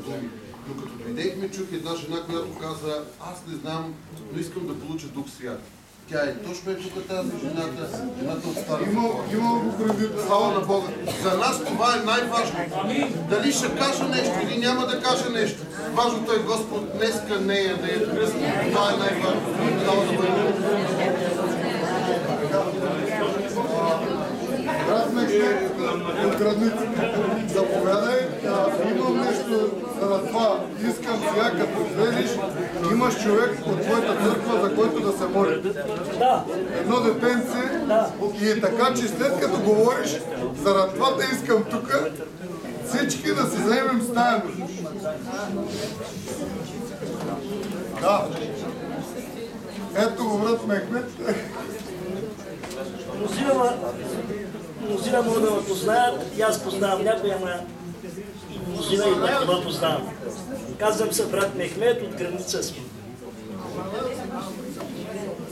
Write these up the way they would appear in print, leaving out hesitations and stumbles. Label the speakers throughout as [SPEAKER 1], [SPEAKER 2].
[SPEAKER 1] думи. Но като дойдехме, чух една жена, която каза, аз не знам, но искам да получа Дух Свят. Тя е точно е тук тази жената от Стара Загора. Слава на Бога. За нас това е най-важно. Дали ще кажа нещо или няма да кажа нещо. Важното е Господ днеска нея да я кръсти. Това е най-важно. Слава на Бога.
[SPEAKER 2] От градница. Заповядай, имам нещо за това. Искам сега, като влезеш, имаш човек от твоята църква, за който да се моли. Едно детенце. И е така, че след като говориш, заради това те искам тук, всички да се заемем с тая нужда. Да. Ето го, брат Мехмет.
[SPEAKER 3] Мнозина могат да ме познаят, и аз познавам някой, ама и мнозина и пак това познавам. Казвам се брат Мехмет, от граница сме.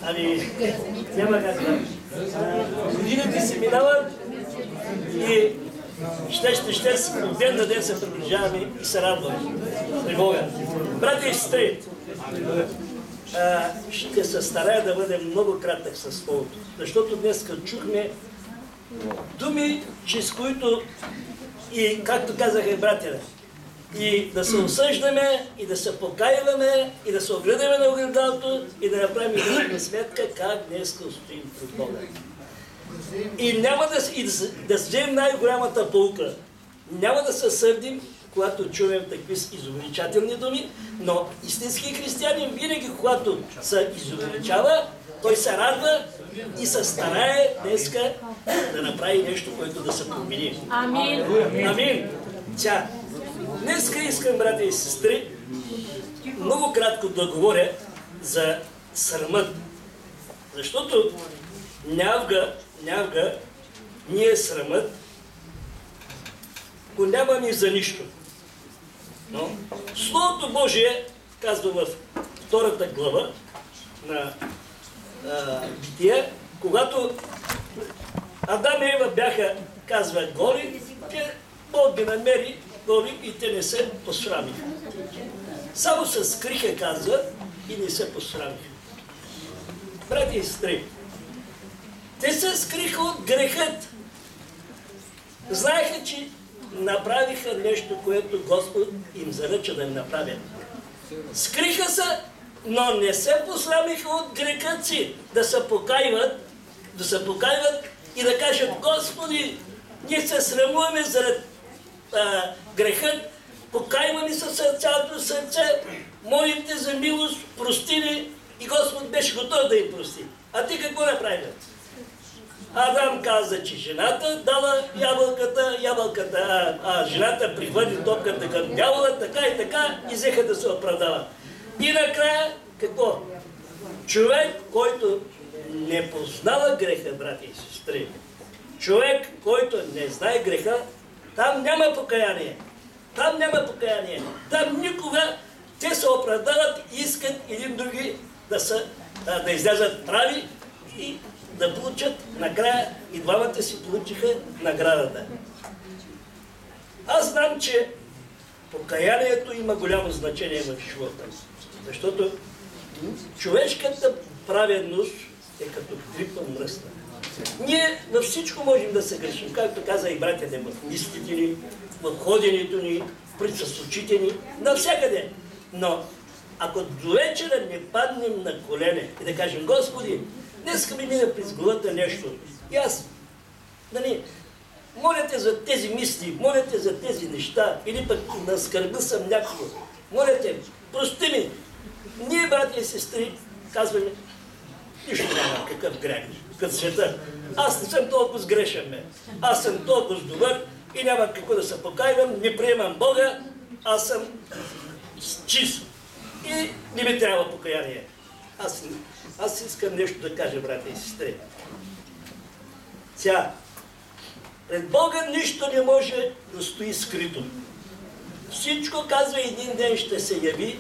[SPEAKER 3] Ами, няма как да. Годините се минават и ще от ден на ден се приближаваме и се радваме. Не мога. Брати и сестри, ще се старая да бъдем много кратък със словото, защото днес чухме думи, чрез които и, както казаха и братята, и да се осъждаме, и да се покаиваме, и да се огледаме на огледалото, и да направим една сметка как днес стоим пред Бога. И няма да вземем най-голямата поука. Няма да се сърдим, когато чуем такива изувеличателни думи, но истински християнин винаги, когато се изувеличава, той се радва и се старае днеска да направи нещо, което да се промени.
[SPEAKER 4] Амин.
[SPEAKER 3] Амин. Днеска искам, брати и сестри, много кратко да говоря за срамът. Защото нявга ние срамът го нямаме за нищо. Но Словото Божие казва в втората глава на Битие, когато Адам и Ева бяха, казва, голи, Бог ги намери голи и те не се посрамиха. Само се скриха, казва, и не се посрамиха. Брати и сестри, те се скриха от грехът. Знаеха, че направиха нещо, което Господ им заръча да им направят. Скриха се, но не се посрамиха от грехът си, да се покайват и да кажат, Господи, ние се срамуваме заради грехът, покайваме се с цялото сърце, молим те за милост, прости ни, и Господ беше готов да им прости. А ти какво направи? Адам каза, че жената дала ябълката, жената прихвърли топката към дявола, така и взеха да се оправдава. И накрая, какво? Човек, който не познава греха, брати и сестри, човек, който не знае греха, там няма покаяние. Там никога те се оправдават и искат един други да излязат прави и да получат накрая, и двамата си получиха наградата. Аз знам, че покаянието има голямо значение в живота. Защото човешката праведност е като дрипа мръсна. Ние във всичко можем да се грешим, както каза и братята, в мислите ни, в ходенето ни, пред очите ни, навсякъде. Но ако до вечера не паднем на колене и да кажем, Господи, днеска ми мина през главата нещо, и аз, моля те за тези мисли, моля те за тези неща, или пък на скърба съм някого, моля те, прости ми. Ние, брати и сестри, казваме, нищо няма, какъв грех, като света. Аз не съм толкова сгрешен, аз съм толкова добър и няма какво да се покайвам, не приемам Бога, аз съм чист и не ми трябва покаяние. Аз искам нещо да кажа, брати и сестри. Сега, пред Бога нищо не може да стои скрито. Всичко, казва, един ден ще се яви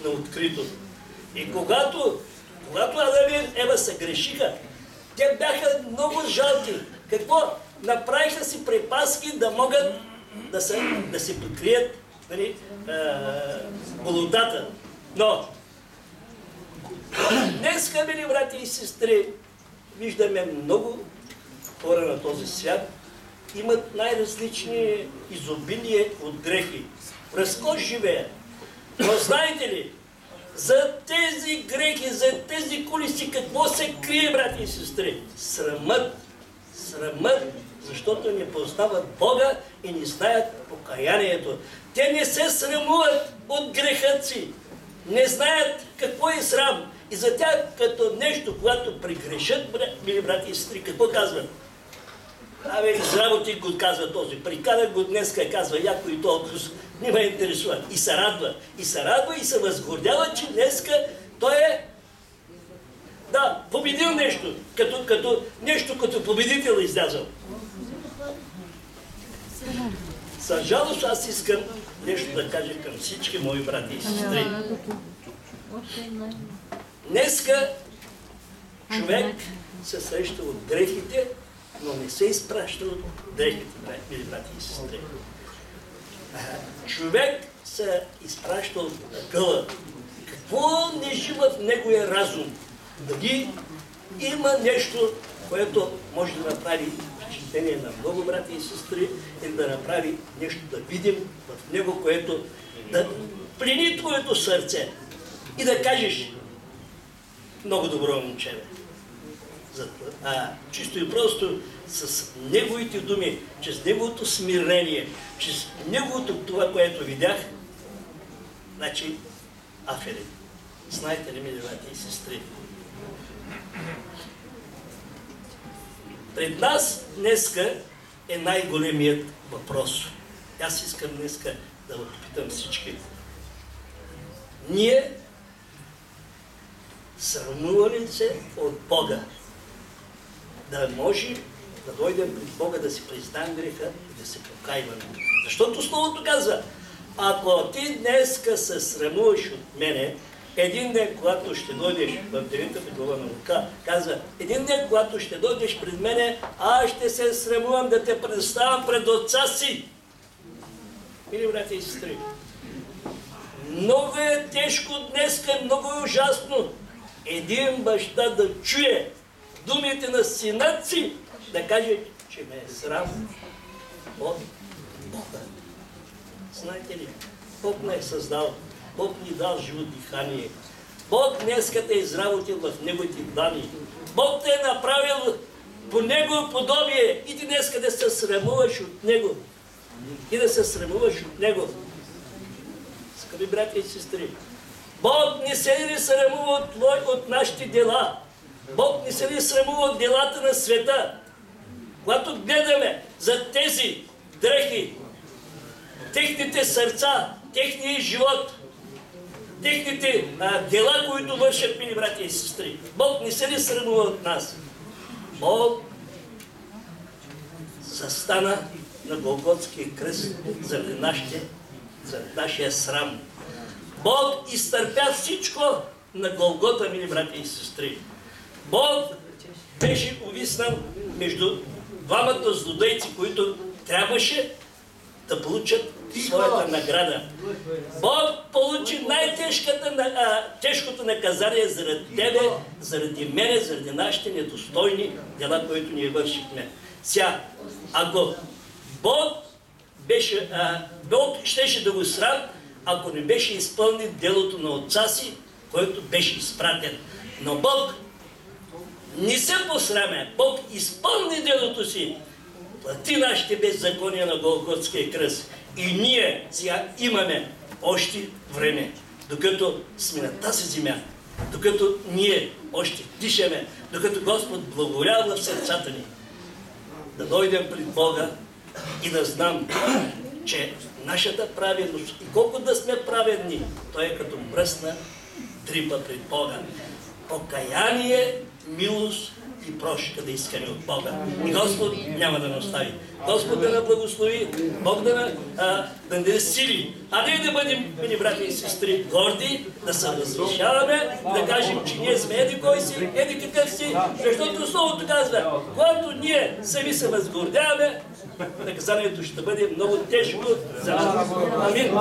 [SPEAKER 3] на открито. И когато Адам и Ева се грешиха, те бяха много жалки. Какво? Направиха си препаски да могат да се прикрият нали, голодата. Но днес, мили брати и сестри, виждаме много хора на този свят, имат най-различни изобилие от грехи. В разкош живеят. Но знаете ли, за тези грехи, за тези колеси, какво се крие, брати и сестри? Срамът. Срамът, защото не познават Бога и не знаят покаянието. Те не се срамуват от грехът си. Не знаят какво е срам. И за тях като нещо, когато прегрешат, мили брати и сестри, какво казват? Абе, изработи го, казва този. Прикарах го днеска, казва, яко и толкова не ме интересува. И се радва. И се радва и се възгордява, че днеска той е победил нещо. Като победител излязъл. Със жалост аз искам нещо да кажа към всички мои брати и сестри. Днеска човек се среща от дрехите, но не се изпраща от дрехите, мили брати и сестри. Човек се изпраща от гъла. Какво не жива в неговия разум? Дали има нещо, което може да направи впечатление на много брати и сестри, или да направи нещо да видим в него, което да плени твоето сърце и да кажеш: много добро момче, бе. Чисто и просто с неговите думи, чрез неговото смирение, чрез неговото това, което видях, значи афери. Знаете ли, мили брати и сестри? Пред нас днеска е най-големият въпрос. Аз искам днеска да попитам всички. Ние срамували се от Бога? Да може да дойдем пред Бога, да си признаем греха и да се покайваме. Защото Словото казва: ако ти днеска се срамуваш от мене, един ден, когато ще дойдеш в 9 глава на Лука, казва: един ден, когато ще дойдеш пред мене, аз ще се срамувам да те представям пред Отца си. Мили брати и сестри, много е тежко днеска, много е ужасно един баща да чуе думите на синът си, да каже, че ме е срам от Бога. Знаете ли, Бог ме е създал, Бог ни дал живот дихание. Бог днеска те е изработил в Неговите длани. Бог те е направил по Негово подобие и ти днеска да се срамуваш от Него. И да се срамуваш от Него. Скъпи братя и сестри, Бог не се ли срамува от нашите дела? Бог не се ли срамува от делата на света? Когато гледаме за тези дрехи, техните сърца, техния живот, техните дела, които вършат, мили братя и сестри, Бог не се ли срамува от нас? Бог застана на Голготския кръст заради нашия срам. Бог изтърпя всичко на Голгота, мили братя и сестри. Бог беше увиснал между двамата злодейци, които трябваше да получат своята награда. Бог получи най-тежкото наказание заради тебе, заради мене, заради нашите недостойни дела, които ние вършихме. Сега, ако Бог щеше да го срам, ако не беше изпълнил делото на Отца си, който беше изпратен. Но Бог не се посрамя. Бог изпълни делото си. Плати нашите беззакония на Голготския кръст. И ние сега имаме още време, докато сме на тази земя, докато ние още дишаме, докато Господ благоволява в сърцата ни, да дойдем пред Бога и да знам, че нашата праведност, и колко да сме праведни, той е като мръсна дрипа пред Бога. Покаяние, милост и прошка да искаме от Бога. И Господ няма да ни остави. Господ да ни благослови, Бог да ни сили, а не да бъдем, мили брати и сестри, горди, да се възвишаваме, да кажем, че ние сме еди кой си, еди какъв си, защото Словото казва, когато ние сами се възгордяваме, наказанието ще бъде много тежко за нас. Амин.